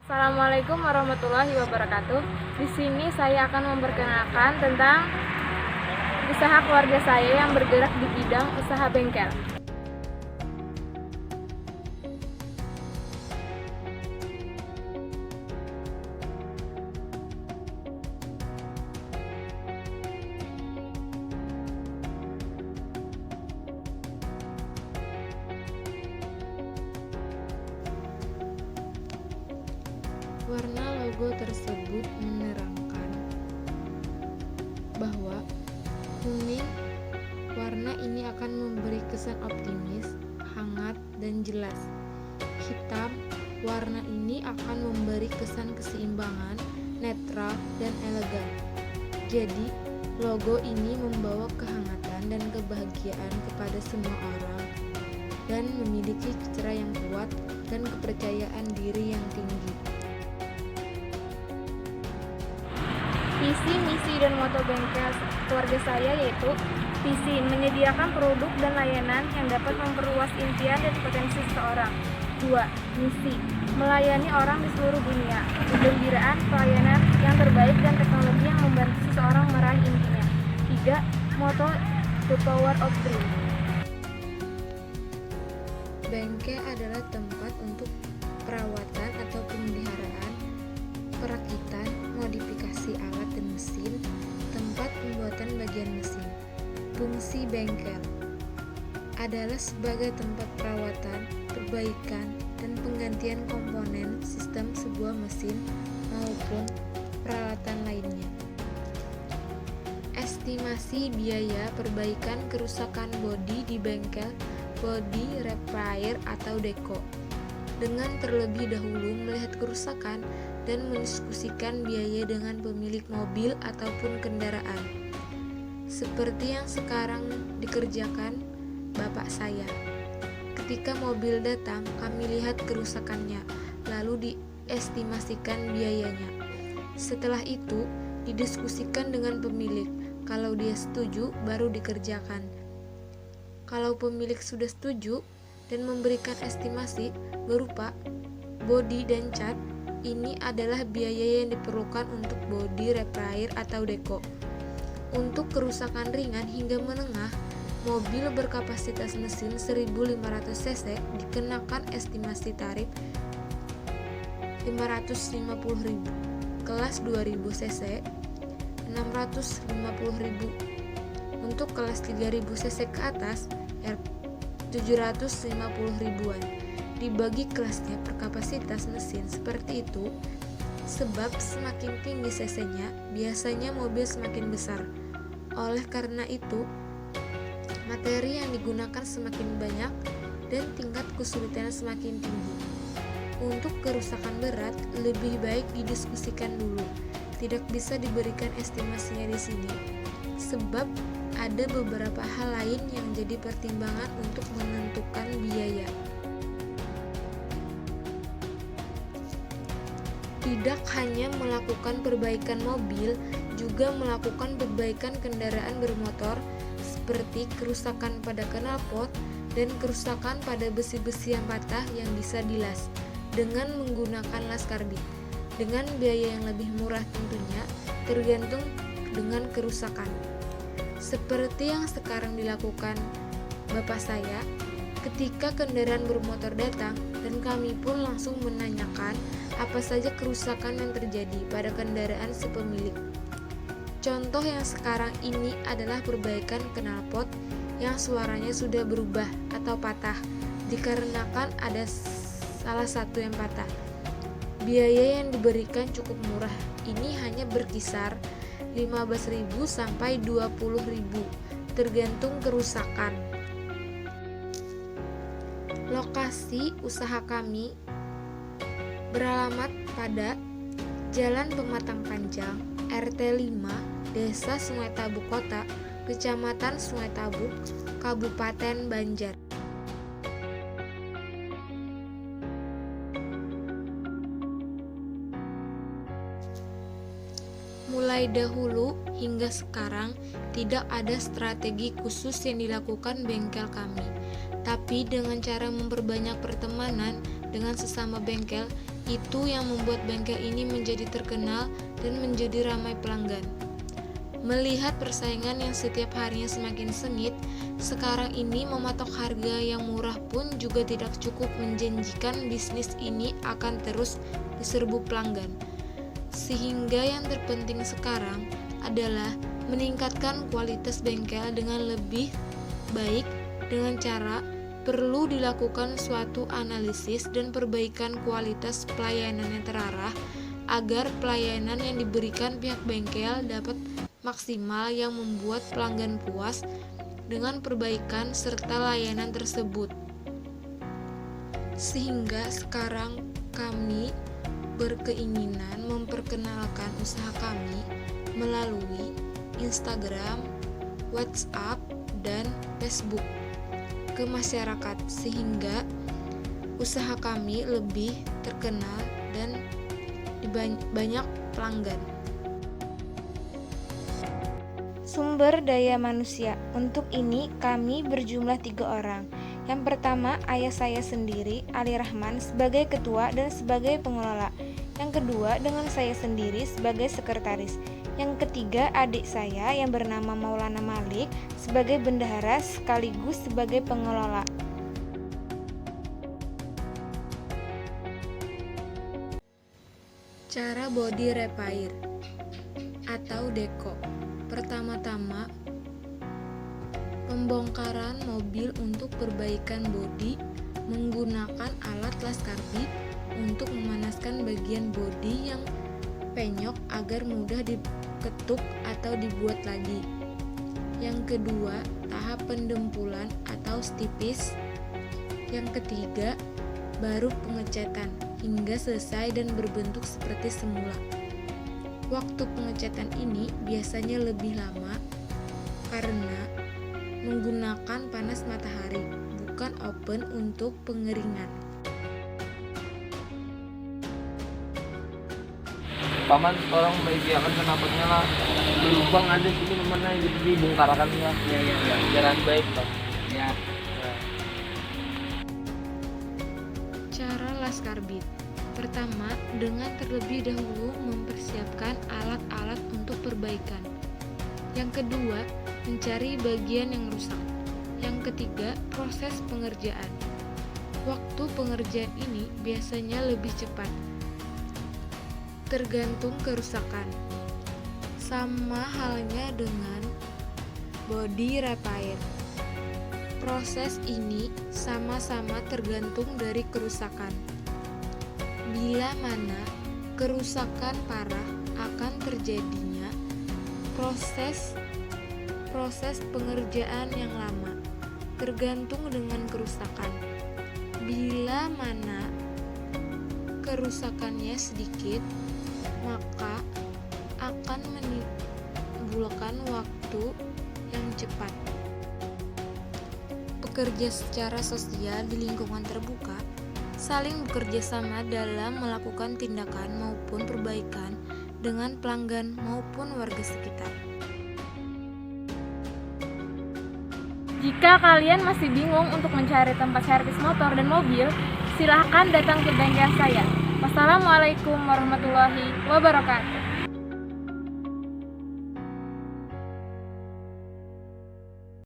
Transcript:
Assalamualaikum warahmatullahi wabarakatuh. Di sini saya akan memperkenalkan tentang usaha keluarga saya yang bergerak di bidang usaha bengkel. Warna logo tersebut menerangkan bahwa kuning, warna ini akan memberi kesan optimis, hangat, dan jelas. Hitam, warna ini akan memberi kesan keseimbangan, netral, dan elegan. Jadi, logo ini membawa kehangatan dan kebahagiaan kepada semua orang dan memiliki citra yang kuat dan kepercayaan diri yang tinggi. Visi, misi, dan moto bengkel keluarga saya yaitu visi, menyediakan produk dan layanan yang dapat memperluas impian dan potensi seseorang. 2. Misi, melayani orang di seluruh dunia, kegembiraan, pelayanan yang terbaik dan teknologi yang membantu seseorang meraih impiannya. 3. Moto, the power of dream. Bengkel adalah tempat untuk perawatan atau pemeliharaan, perakitan, modifikasi alat dan mesin, tempat pembuatan bagian mesin. Fungsi bengkel adalah sebagai tempat perawatan, perbaikan, dan penggantian komponen sistem sebuah mesin maupun peralatan lainnya. Estimasi biaya perbaikan kerusakan bodi di bengkel, body repair atau deko, dengan terlebih dahulu melihat kerusakan dan mendiskusikan biaya dengan pemilik mobil ataupun kendaraan. Seperti yang sekarang dikerjakan bapak saya. Ketika mobil datang, kami lihat kerusakannya, lalu diestimasikan biayanya. Setelah itu, didiskusikan dengan pemilik. Kalau dia setuju, baru dikerjakan. Kalau pemilik sudah setuju dan memberikan estimasi berupa bodi dan cat, ini adalah biaya yang diperlukan untuk bodi repair atau deko. Untuk kerusakan ringan hingga menengah, mobil berkapasitas mesin 1500 cc dikenakan estimasi tarif 550.000, kelas 2000 cc 650.000, untuk kelas 3000 cc ke atas 750.000-an. Dibagi kelasnya per kapasitas mesin seperti itu, sebab semakin tinggi cc-nya, biasanya mobil semakin besar. Oleh karena itu, materi yang digunakan semakin banyak dan tingkat kesulitan semakin tinggi. Untuk kerusakan berat, lebih baik didiskusikan dulu. Tidak bisa diberikan estimasinya di sini, sebab ada beberapa hal lain yang jadi pertimbangan untuk menentukan biaya. Tidak hanya melakukan perbaikan mobil, juga melakukan perbaikan kendaraan bermotor seperti kerusakan pada knalpot dan kerusakan pada besi-besi yang patah yang bisa dilas dengan menggunakan las karbit. Dengan biaya yang lebih murah tentunya, tergantung dengan kerusakan. Seperti yang sekarang dilakukan bapak saya, ketika kendaraan bermotor datang dan kami pun langsung menanyakan apa saja kerusakan yang terjadi pada kendaraan si pemilik. Contoh yang sekarang ini adalah perbaikan knalpot yang suaranya sudah berubah atau patah dikarenakan ada salah satu yang patah. Biaya yang diberikan cukup murah, ini hanya berkisar 15.000 sampai 20.000 tergantung kerusakan. Lokasi usaha kami beralamat pada Jalan Pematang Panjang, RT 5, Desa Sungai Tabuk Kota, Kecamatan Sungai Tabuk, Kabupaten Banjar. Mulai dahulu hingga sekarang tidak ada strategi khusus yang dilakukan bengkel kami, tapi dengan cara memperbanyak pertemanan dengan sesama bengkel, Itu yang membuat bengkel ini menjadi terkenal dan menjadi ramai pelanggan. Melihat persaingan yang setiap harinya semakin sengit, sekarang ini mematok harga yang murah pun juga tidak cukup menjanjikan bisnis ini akan terus diserbu pelanggan. Sehingga yang terpenting sekarang adalah meningkatkan kualitas bengkel dengan lebih baik dengan cara perlu dilakukan suatu analisis dan perbaikan kualitas pelayanan yang terarah agar pelayanan yang diberikan pihak bengkel dapat maksimal yang membuat pelanggan puas dengan perbaikan serta layanan tersebut. Sehingga sekarang kami berkeinginan memperkenalkan usaha kami melalui Instagram, WhatsApp, dan Facebook ke masyarakat sehingga usaha kami lebih terkenal dan banyak pelanggan. Sumber daya manusia. Untuk ini kami berjumlah 3 orang. Yang pertama, ayah saya sendiri, Ali Rahman, sebagai ketua dan sebagai pengelola. Yang kedua, dengan saya sendiri sebagai sekretaris. Yang ketiga, adik saya yang bernama Maulana Malik sebagai bendahara sekaligus sebagai pengelola. Cara body repair atau deko. Pertama-tama, pembongkaran mobil untuk perbaikan bodi menggunakan alat las karbit untuk memanaskan bagian bodi yang penyok agar mudah diketuk atau dibuat lagi. Yang kedua, tahap pendempulan atau stipis. Yang ketiga, baru pengecatan hingga selesai dan berbentuk seperti semula. Waktu pengecatan ini biasanya lebih lama karena menggunakan panas matahari, bukan oven untuk pengeringan. Paman, orang menyediakan knalpotnya lah, berlubang ada sini mana gitu dibongkarkan ya. Iya. Jalan baik bang. Ya. Cara las karbit. Pertama, dengan terlebih dahulu mempersiapkan alat-alat untuk perbaikan. Yang kedua, mencari bagian yang rusak. Yang ketiga, proses pengerjaan. Waktu pengerjaan ini biasanya lebih cepat, tergantung kerusakan. Sama halnya dengan body repair. Proses ini sama-sama tergantung dari kerusakan. Bila mana kerusakan parah akan terjadinya proses pengerjaan yang lama, tergantung dengan kerusakan. Bila mana kerusakannya sedikit, maka akan menimbulkan waktu yang cepat. Pekerja secara sosial di lingkungan terbuka saling bekerja sama dalam melakukan tindakan maupun perbaikan dengan pelanggan maupun warga sekitar. Jika kalian masih bingung untuk mencari tempat servis motor dan mobil, silahkan datang ke bengkel saya. Wassalamualaikum warahmatullahi wabarakatuh.